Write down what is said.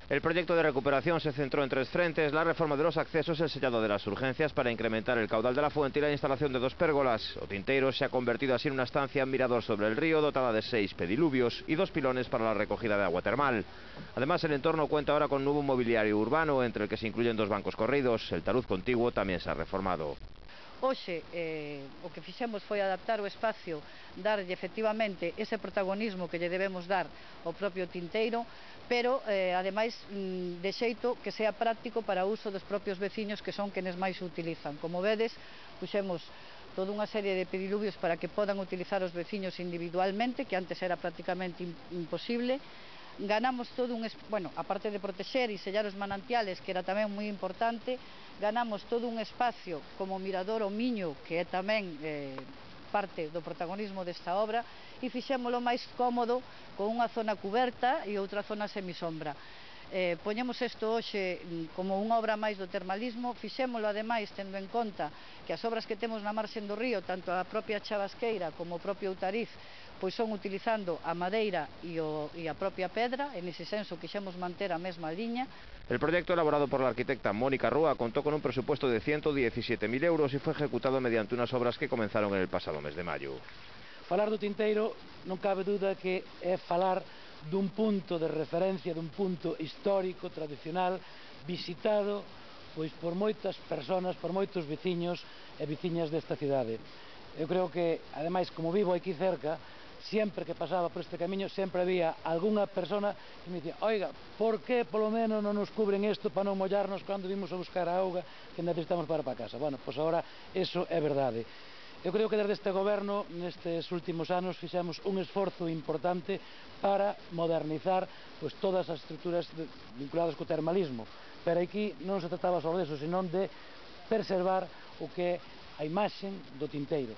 El proyecto de recuperación se centró en tres frentes: la reforma de los accesos, el sellado de las urgencias para incrementar el caudal de la fuente y la instalación de 2 pérgolas. O Tinteiro se ha convertido así en una estancia mirador sobre el río, dotada de 6 pediluvios y 2 pilones para la recogida de agua termal. Además, el entorno cuenta ahora con nuevo mobiliario urbano, entre el que se incluyen 2 bancos corridos. El talud contiguo también se ha reformado. Hoxe o que fixemos foi adaptar o espacio, darlle efectivamente ese protagonismo que lle debemos dar ao propio Tinteiro, pero ademais de xeito que sea práctico para o uso dos propios veciños, que son quenes máis o utilizan. Como vedes, puxemos toda unha serie de pediluvios para que podan utilizar os veciños individualmente, que antes era prácticamente imposible. Ganamos todo aparte de protexer e sellar os manantiales, que era tamén moi importante, ganamos todo un espacio como mirador ao Miño, que é tamén parte do protagonismo desta obra, e fixémolo máis cómodo con unha zona cuberta e outra zona semisombra. Poñemos isto hoxe como unha obra máis do termalismo. Fixémolo ademais tendo en conta que as obras que temos na marxen do río, tanto a propia Chavasqueira como o propio Outariz, pois son utilizando a madeira e a propia pedra. En ese senso quixemos manter a mesma liña. El proyecto, elaborado por la arquitecta Mónica Rúa, contó con un presupuesto de 117.000 euros y fue ejecutado mediante unas obras que comenzaron en el pasado mes de mayo. Falar do Tinteiro non cabe duda que é falar dun punto de referencia, dun punto histórico, tradicional, visitado pois por moitas persoas, por moitos veciños e veciñas desta cidade. Eu creo que, ademais, como vivo aquí cerca, sempre que pasaba por este camiño, sempre había algunha persona que me dicía: oiga, por que polo menos non nos cubren isto para non mollarnos cando vimos a buscar a auga que necesitamos para casa? Bueno, pois agora eso é verdade. Eu creo que desde este goberno, nestes últimos anos, fixemos un esforzo importante para modernizar pois todas as estruturas vinculadas co termalismo, pero aquí non se trataba só disso, senón de preservar o que é a imaxe do Tinteiro.